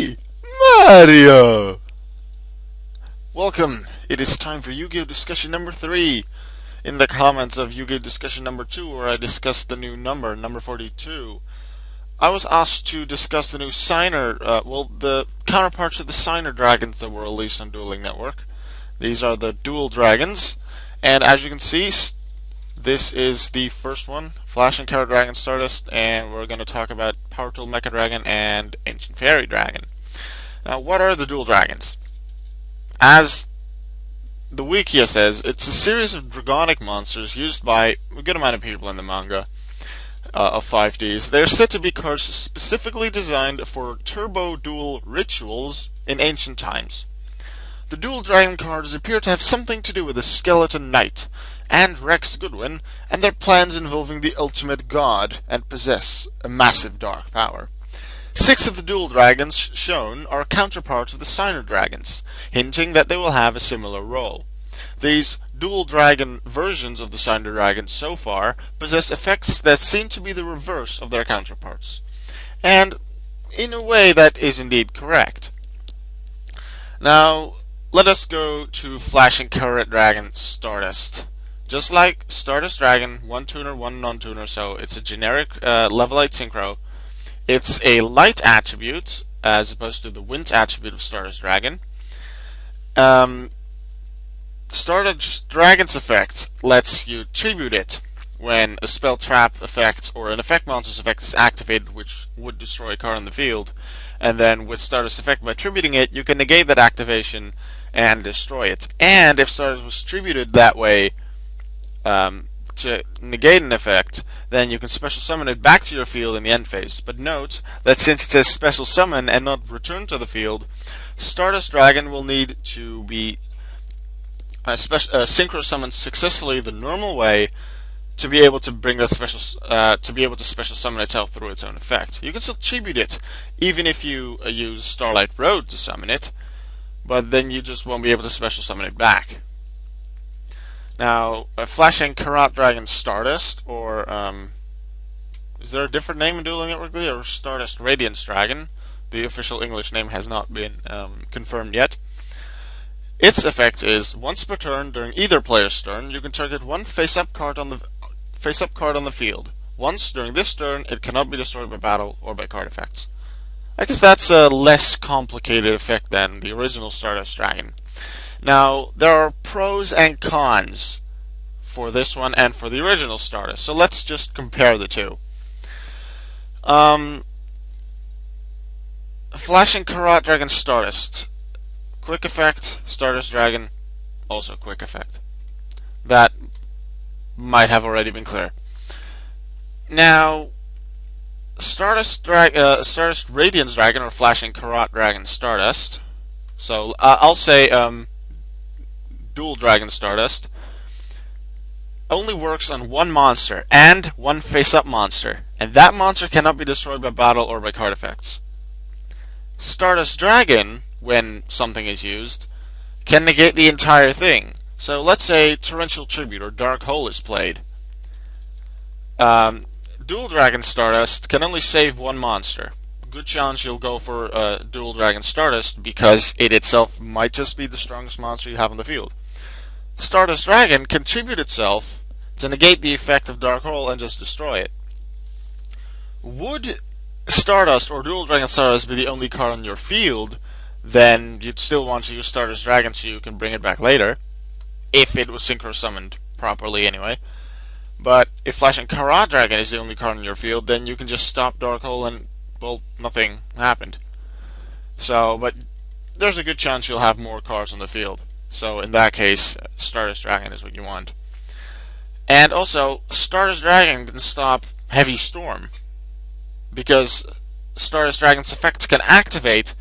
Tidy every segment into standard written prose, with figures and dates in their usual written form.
me, Mario! Welcome. It is time for Yu-Gi-Oh! Discussion number 3. In the comments of Yu-Gi-Oh! Discussion number 2, where I discussed the new number 42, I was asked to discuss the new the counterparts of the Signer Dragons that were released on Dueling Network. These are the Duel Dragons, and as you can see, this is the first one, Flash and Carat Dragon Stardust, and we're going to talk about Power Tool Mecha Dragon and Ancient Faerie Dragon. Now, what are the Duel Dragons? As the Wikia says, it's a series of dragonic monsters used by a good amount of people in the manga of 5Ds. They're said to be cards specifically designed for turbo duel rituals in ancient times. The Duel Dragon cards appear to have something to do with the Skeleton Knight and Rex Goodwin and their plans involving the ultimate god and possess a massive dark power. 6 of the Duel Dragons shown are counterparts of the Signer Dragons, hinting that they will have a similar role. These Duel Dragon versions of the Signer Dragons so far possess effects that seem to be the reverse of their counterparts. And in a way that is indeed correct. Now, let us go to Flash and Carat Dragon Stardust. Just like Stardust Dragon, one tuner, one non-tuner, so it's a generic level 8 synchro. It's a light attribute, as opposed to the wind attribute of Stardust Dragon. Stardust Dragon's effect lets you tribute it when a spell trap effect or an effect monster's effect is activated, which would destroy a card on the field. And then with Stardust effect, by tributing it, you can negate that activation and destroy it. And if Stardust was tributed that way, to negate an effect, then you can special summon it back to your field in the end phase. But note that since it says special summon and not return to the field, Stardust Dragon will need to be synchro summoned successfully the normal way to be able to bring that special summon itself through its own effect. You can still tribute it even if you use Starlight Road to summon it, but then you just won't be able to special summon it back. Now, Flash and Carat Dragon Stardust, or is there a different name in Dueling Network, or Stardust Radiance Dragon? The official English name has not been confirmed yet. Its effect is once per turn during either player's turn, you can target one face-up card on the field. Once during this turn, it cannot be destroyed by battle or by card effects. I guess that's a less complicated effect than the original Stardust Dragon. Now, there are pros and cons for this one and for the original Stardust, so let's just compare the two. Flash and Carat Dragon Stardust. Quick effect, Stardust Dragon, also quick effect. That might have already been clear. Now, Stardust Radiance Dragon, or Flash and Carat Dragon Stardust. So, I'll say Duel Dragon Stardust only works on one monster and one face-up monster, and that monster cannot be destroyed by battle or by card effects. Stardust Dragon, when something is used, can negate the entire thing. So let's say Torrential Tribute or Dark Hole is played. Duel Dragon Stardust can only save one monster. Good chance you'll go for Duel Dragon Stardust because it itself might just be the strongest monster you have on the field. Stardust Dragon can tribute itself to negate the effect of Dark Hole and just destroy it. Would Stardust or Duel Dragon Stardust be the only card on your field, then you'd still want to use Stardust Dragon so you can bring it back later, if it was synchro summoned properly anyway. But if Flash and Carat Dragon is the only card on your field, then you can just stop Dark Hole and, well, nothing happened. So, but there's a good chance you'll have more cards on the field. So in that case, Stardust Dragon is what you want. And also, Stardust Dragon can stop Heavy Storm, because Stardust Dragon's effects can activate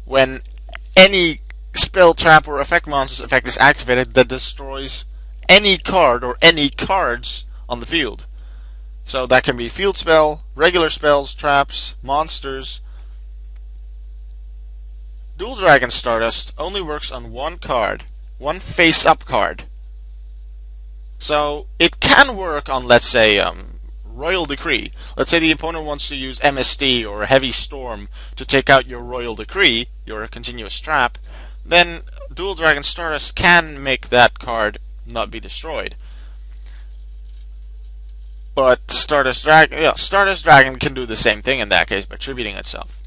when any spell, trap, or effect monster's effect is activated that destroys any card or any cards on the field. So that can be field spell, regular spells, traps, monsters. Duel Dragon Stardust only works on one card, one face-up card. So it can work on, let's say, Royal Decree. Let's say the opponent wants to use MSD or Heavy Storm to take out your Royal Decree, your continuous trap, then Duel Dragon Stardust can make that card not be destroyed. But Stardust Dragon can do the same thing in that case by tributing itself.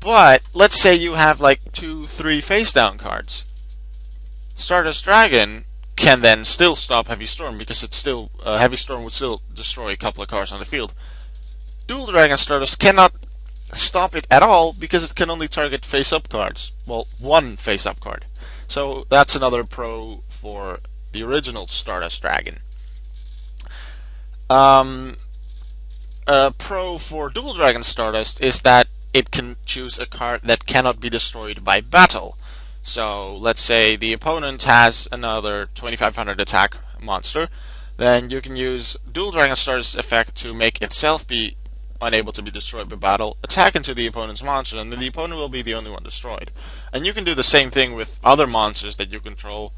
But let's say you have like 2-3 face down cards. Stardust Dragon can then still stop Heavy Storm because it's still Heavy Storm would still destroy a couple of cards on the field. Duel Dragon Stardust cannot stop it at all because it can only target face-up cards. Well, one face-up card. So that's another pro for the original Stardust Dragon. A pro for Duel Dragon Stardust is that it can choose a card that cannot be destroyed by battle. So let's say the opponent has another 2500 attack monster, then you can use Duel Dragon Stardust effect to make itself be unable to be destroyed by battle, attack into the opponent's monster, and then the opponent will be the only one destroyed. And you can do the same thing with other monsters that you control.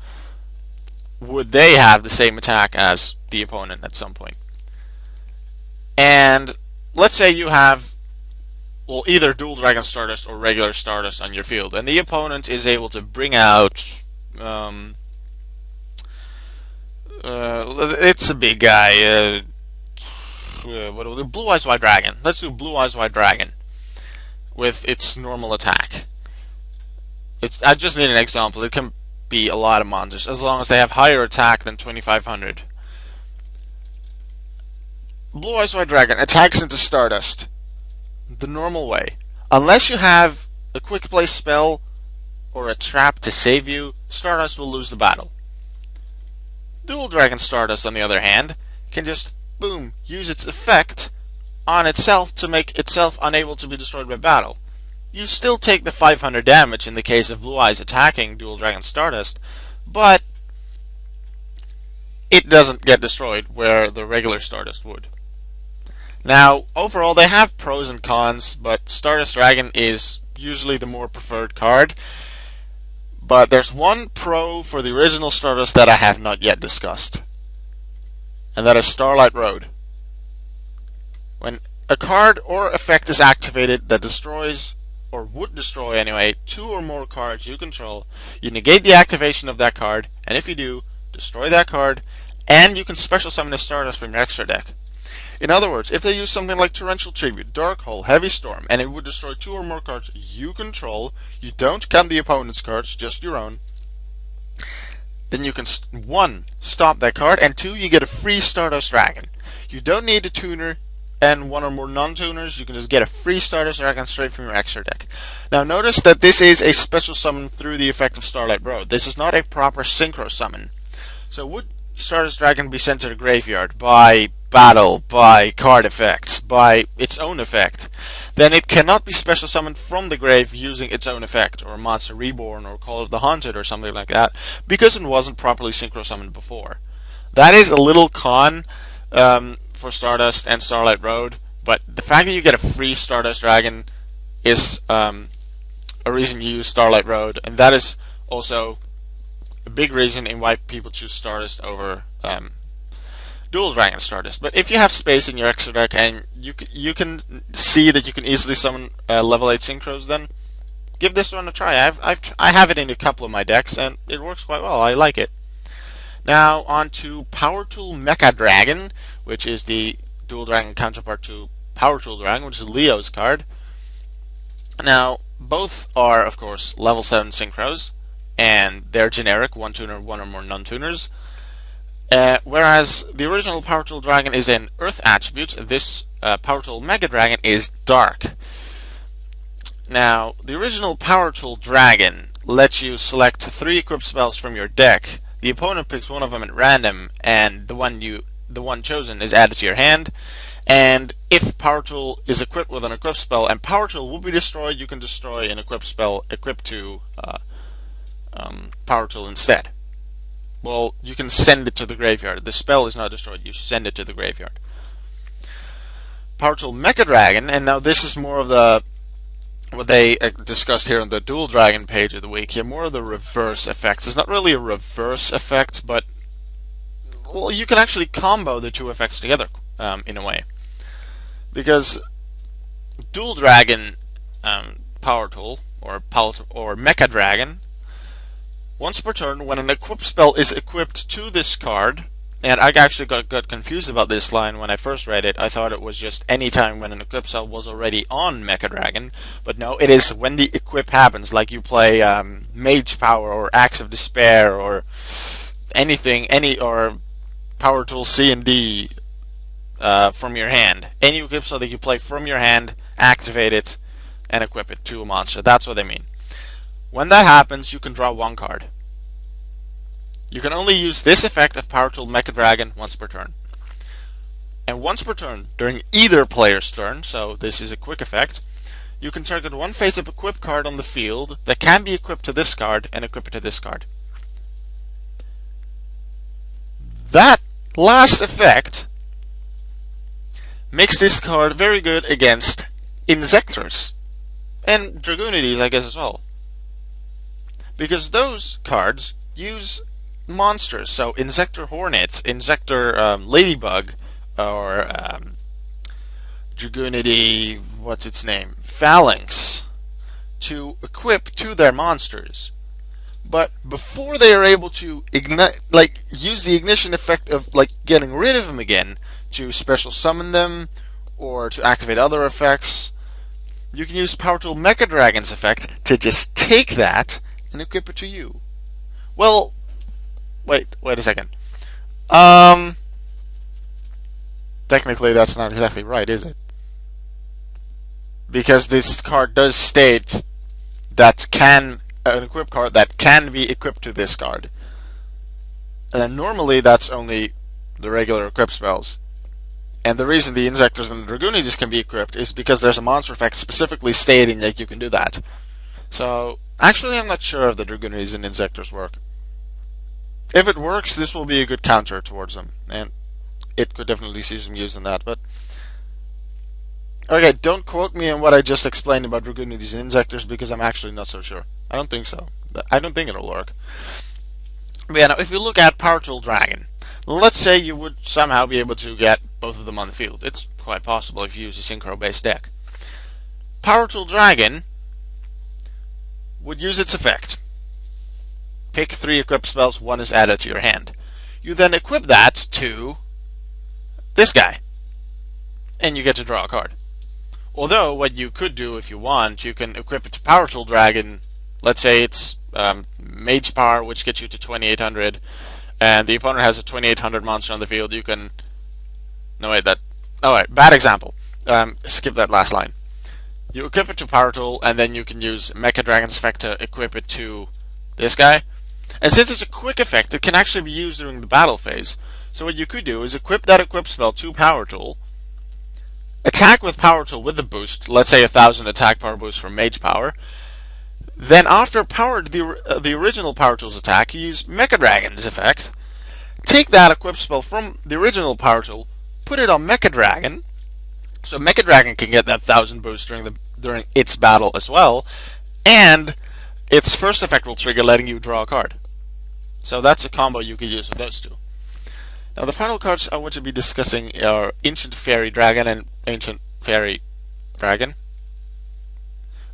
Would they have the same attack as the opponent at some point? And let's say you have either Duel Dragon Stardust or regular Stardust on your field, and the opponent is able to bring out it's a big guy, Blue Eyes White Dragon. Let's do Blue Eyes White Dragon with its normal attack. I just need an example. It can be a lot of monsters as long as they have higher attack than 2500. Blue Eyes White Dragon attacks into Stardust the normal way. Unless you have a quick play spell or a trap to save you, Stardust will lose the battle. Duel Dragon Stardust, on the other hand, can just, boom, use its effect on itself to make itself unable to be destroyed by battle. You still take the 500 damage in the case of Blue Eyes attacking Duel Dragon Stardust, but it doesn't get destroyed where the regular Stardust would. Now, overall, they have pros and cons, but Stardust Dragon is usually the more preferred card. But there's one pro for the original Stardust that I have not yet discussed, and that is Starlight Road. When a card or effect is activated that destroys, or would destroy anyway, 2 or more cards you control, you negate the activation of that card, and if you do, destroy that card, and you can special summon a Stardust from your extra deck. In other words, if they use something like Torrential Tribute, Dark Hole, Heavy Storm, and it would destroy 2 or more cards you control, you don't count the opponent's cards, just your own, then you can 1. Stop that card, and 2. You get a free Stardust Dragon. You don't need a tuner and 1 or more non-tuners, you can just get a free Stardust Dragon straight from your extra deck. Now notice that this is a special summon through the effect of Starlight Road. This is not a proper synchro summon. So would Stardust Dragon be sent to the graveyard by battle, by card effects, by its own effect, then it cannot be special summoned from the grave using its own effect, or Monster Reborn, or Call of the Haunted, or something like that, because it wasn't properly synchro summoned before. That is a little con for Stardust and Starlight Road, but the fact that you get a free Stardust Dragon is a reason you use Starlight Road, and that is also a big reason in why people choose Stardust over Duel Dragon Stardust. But if you have space in your extra deck and you can see that you can easily summon level 8 synchros, then give this one a try. I have it in a couple of my decks and it works quite well. I like it. Now on to Power Tool Mecha Dragon, which is the Duel Dragon counterpart to Power Tool Dragon, which is Leo's card. Now both are of course level 7 synchros, and they're generic, 1 tuner, 1 or more non-tuners. Whereas the original Power Tool Dragon is an Earth attribute, this Power Tool Mega Dragon is Dark. Now, the original Power Tool Dragon lets you select 3 equipped spells from your deck. The opponent picks one of them at random, and the one chosen is added to your hand. And if Power Tool is equipped with an equipped spell and Power Tool will be destroyed, you can destroy an equipped spell equipped to Power Tool instead. Well, you can send it to the graveyard. The spell is not destroyed, you send it to the graveyard. Power Tool Mecha Dragon, and now this is more of the what they discussed here on the Duel Dragon page of the week. Yeah, more of the reverse effects. It's not really a reverse effect, but well, you can actually combo the 2 effects together in a way. Because Duel Dragon Power Tool, or Mecha Dragon, once per turn, when an equip spell is equipped to this card, and I actually got confused about this line when I first read it. I thought it was just any time when an equip spell was already on Mecha Dragon, but no, it is when the equip happens, like you play Mage Power or Axe of Despair or anything, or Power Tool C and D from your hand. Any equip spell that you play from your hand, activate it and equip it to a monster. That's what I mean. When that happens, you can draw one card. You can only use this effect of Power Tool Mecha Dragon once per turn. And once per turn, during either player's turn, so this is a quick effect, you can target one face-up equip card on the field that can be equipped to this card and equip it to this card. That last effect makes this card very good against Insectors. And Dragoonides, I guess, as well. Because those cards use monsters, so Insector Hornet, Insector Ladybug, or Dragoonide, what's its name? Phalanx, to equip to their monsters. But before they are able to ignite, use the ignition effect of getting rid of them again to special summon them or to activate other effects, you can use Power Tool Mecha Dragon's effect to just take that and equip it to you. Well, wait a second. Technically that's not exactly right, is it? Because this card does state that an equip card that can be equipped to this card. And normally that's only the regular equip spells. And the reason the Insectors and the Dragoonides can be equipped is because there's a monster effect specifically stating that you can do that. So, actually I'm not sure if the Dragoonides and Insectors work. If it works, this will be a good counter towards them, and it could definitely see some use in that, but... Okay, don't quote me on what I just explained about Dragoonides and Insectors, because I'm actually not so sure. I don't think so. I don't think it'll work. But yeah, now, if you look at Power Tool Dragon, let's say you would somehow be able to get both of them on the field. It's quite possible if you use a Synchro-based deck. Power Tool Dragon would use its effect. Pick 3 equip spells, 1 is added to your hand. You then equip that to this guy, and you get to draw a card. Although, what you could do if you want, you can equip it to Power Tool Dragon. Let's say it's Mage Power, which gets you to 2800, and the opponent has a 2800 monster on the field. You can... No, wait, alright, bad example. Skip that last line. You equip it to Power Tool, and then you can use Mecha Dragon's effect to equip it to this guy. And since it's a quick effect, it can actually be used during the battle phase. So what you could do is equip that equip spell to Power Tool, attack with Power Tool with the boost, let's say 1000 attack power boost from Mage Power. Then after the original Power Tool's attack, you use Mecha Dragon's effect, take that equip spell from the original Power Tool, put it on Mecha Dragon, so Mecha Dragon can get that 1000 boost during its battle as well, and its first effect will trigger, letting you draw a card. So that's a combo you could use with those two. Now the final cards I want to be discussing are Ancient Faerie Dragon and Ancient Faerie Dragon.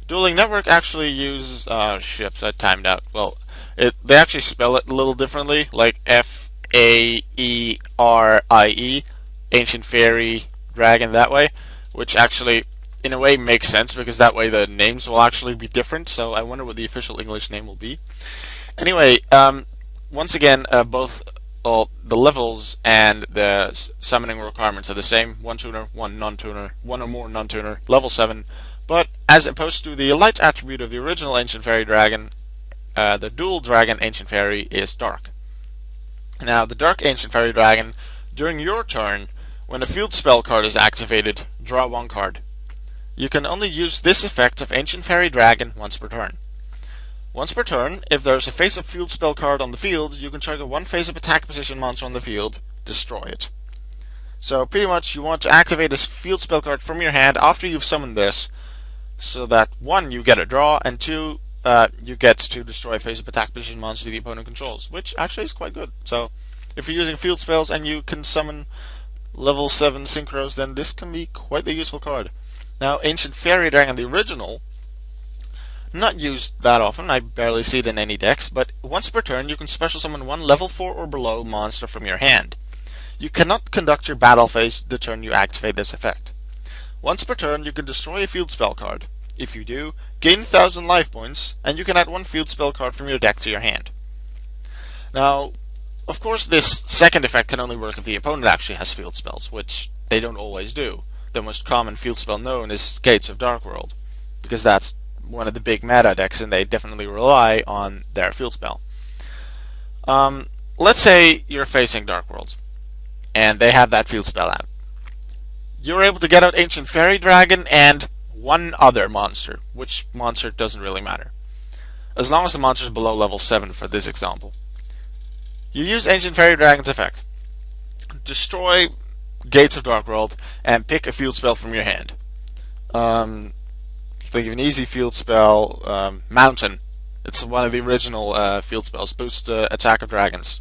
Dueling Network actually use ships. I timed out. Well, they actually spell it a little differently, like Faerie, Ancient Faerie Dragon that way, which actually in a way makes sense because that way the names will actually be different. So I wonder what the official English name will be. Anyway, once again, both the levels and the summoning requirements are the same. 1 tuner, 1 non-tuner, 1 or more non-tuner, level 7. But as opposed to the light attribute of the original Ancient Faerie Dragon, the Duel Dragon Ancient Faerie is dark. Now, the Dark Ancient Faerie Dragon, during your turn, when a field spell card is activated, draw 1 card. You can only use this effect of Ancient Faerie Dragon once per turn. Once per turn, if there's a face-up field spell card on the field, you can trigger 1 face-up attack position monster on the field, destroy it. So pretty much you want to activate this field spell card from your hand after you've summoned this, so that 1, you get a draw, and 2, you get to destroy a face-up attack position monster the opponent controls, which actually is quite good. So if you're using field spells and you can summon level 7 synchros, then this can be quite a useful card. Now, Ancient Faerie Dragon, the original, not used that often, I barely see it in any decks, but once per turn you can special summon one level 4 or below monster from your hand. You cannot conduct your battle phase the turn you activate this effect. Once per turn you can destroy a field spell card. If you do, gain 1000 life points, and you can add one field spell card from your deck to your hand. Now, of course this second effect can only work if the opponent actually has field spells, which they don't always do. The most common field spell known is Gates of Darkworld, because that's one of the big meta decks and they definitely rely on their field spell. Let's say you're facing Darkworld and they have that field spell out. You're able to get out Ancient Faerie Dragon and one other monster, which monster doesn't really matter, as long as the monster is below level 7 for this example. You use Ancient Faerie Dragon's effect, destroy Gates of Darkworld, and pick a field spell from your hand. Think of an easy field spell, Mountain. It's one of the original field spells. Boost attack of dragons.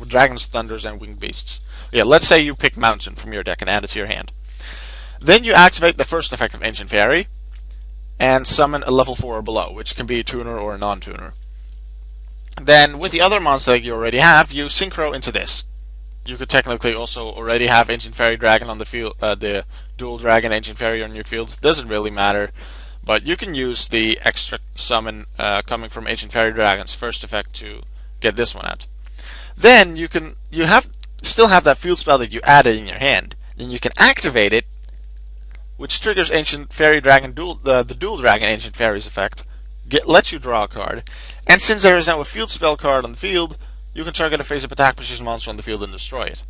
Dragons, thunders, and winged beasts. Yeah, let's say you pick Mountain from your deck and add it to your hand. Then you activate the first effect of Ancient Faerie and summon a level 4 or below, which can be a tuner or a non-tuner. Then, with the other monster that you already have, you synchro into this. You could technically also already have Ancient Faerie Dragon on the field, the Duel Dragon Ancient Faerie on your field. Doesn't really matter, but you can use the extra summon coming from Ancient Faerie Dragon's first effect to get this one out. Then still have that field spell that you added in your hand. Then you can activate it, which triggers Ancient Faerie Dragon the Duel Dragon Ancient Faerie's effect. Lets you draw a card, and since there is now a field spell card on the field, you can target a face-up attack position monster on the field and destroy it.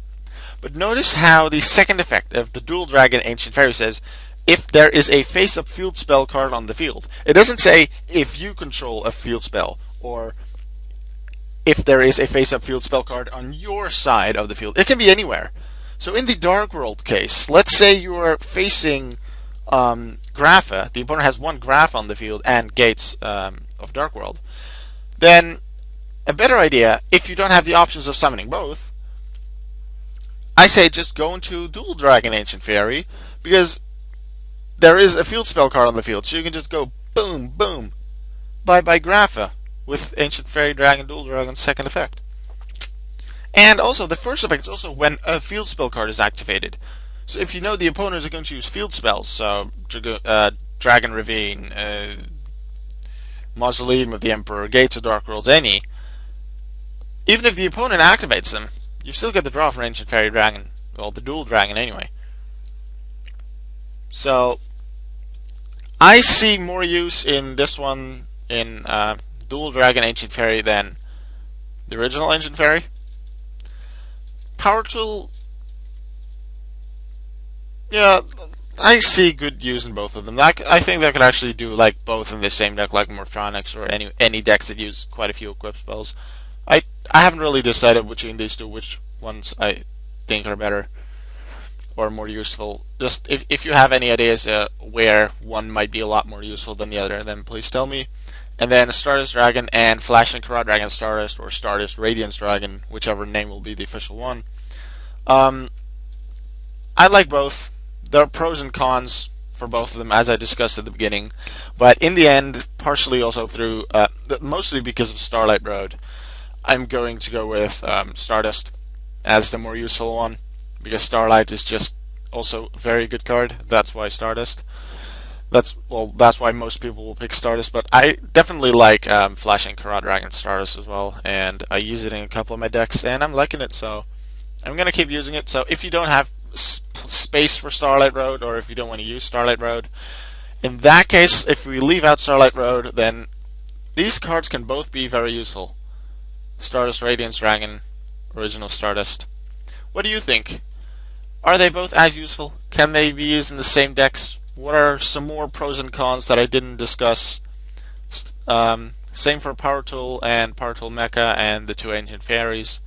But notice how the second effect of the Duel Dragon Ancient Faerie says, if there is a face-up field spell card on the field. It doesn't say if you control a field spell, or if there is a face-up field spell card on your side of the field. It can be anywhere. So in the Darkworld case, let's say you are facing Grapha, the opponent has one Graph on the field and Gates of Darkworld, then a better idea, if you don't have the options of summoning both, I say just go into Duel Dragon Ancient Faerie, because there is a field spell card on the field, so you can just go boom, boom, bye-bye Grapha with Ancient Faerie Dragon Duel Dragon's second effect. And also, the first effect is also when a field spell card is activated. So if you know the opponents are going to use field spells, so Dragon Ravine, Mausoleum of the Emperor, Gates of Darkworlds, any, even if the opponent activates them, you still get the draw for Ancient Faerie Dragon, well, the Duel Dragon anyway. So, I see more use in this one, in Duel Dragon Ancient Faerie, than the original Ancient Faerie. Power Tool, yeah, I see good use in both of them. I think they could actually do like both in the same deck, like Morphronics or any decks that use quite a few equip spells. I haven't really decided between these two which ones I think are better or more useful. Just if you have any ideas where one might be a lot more useful than the other, then please tell me. And then Stardust Dragon and Flashing Carat Dragon Stardust, or Stardust Radiance Dragon, whichever name will be the official one. I like both. There are pros and cons for both of them, as I discussed at the beginning. But in the end, partially also through, mostly because of Starlight Road, I'm going to go with Stardust as the more useful one, because Starlight is just also a very good card. That's why Stardust. That's why most people will pick Stardust, but I definitely like Flashing Carat Dragon Stardust as well, and I use it in a couple of my decks, and I'm liking it, so I'm going to keep using it. So if you don't have space for Starlight Road, or if you don't want to use Starlight Road, in that case, if we leave out Starlight Road, then these cards can both be very useful. Stardust Radiance Dragon, original Stardust. What do you think? Are they both as useful? Can they be used in the same decks? What are some more pros and cons that I didn't discuss? Same for Power Tool and Power Tool Mecha and the two Ancient Faeries.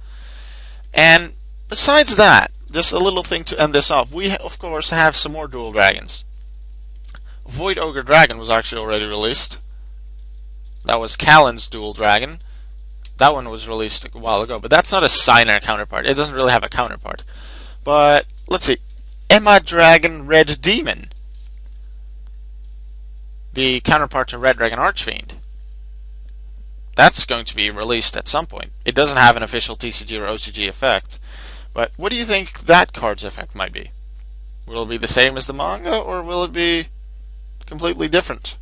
And besides that, just a little thing to end this off. We, of course, have some more Duel Dragons. Void Ogre Dragon was actually already released. That was Callan's Duel Dragon. That one was released a while ago, but that's not a Signer counterpart. It doesn't really have a counterpart. But let's see, Emma Dragon Red Demon, the counterpart to Red Dragon Archfiend. That's going to be released at some point. It doesn't have an official TCG or OCG effect, but what do you think that card's effect might be? Will it be the same as the manga, or will it be completely different?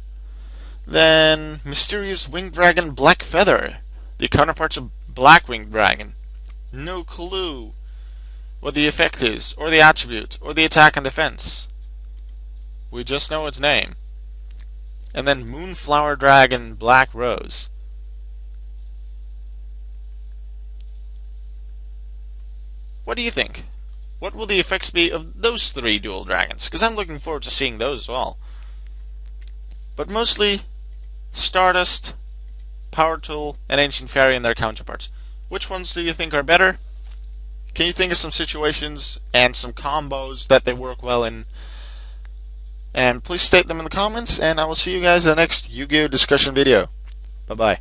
Then, Mysterious Winged Dragon Black Feather, the counterpart to Black Winged Dragon. No clue what the effect is, or the attribute, or the attack and defense. We just know its name. And then Moonflower Dragon Black Rose. What do you think? What will the effects be of those 3 dual dragons? Because I'm looking forward to seeing those as well. But mostly Stardust, Power Tool, and Ancient Faerie and their counterparts. Which ones do you think are better? Can you think of some situations and some combos that they work well in? And please state them in the comments, and I will see you guys in the next Yu-Gi-Oh! Discussion video. Bye-bye.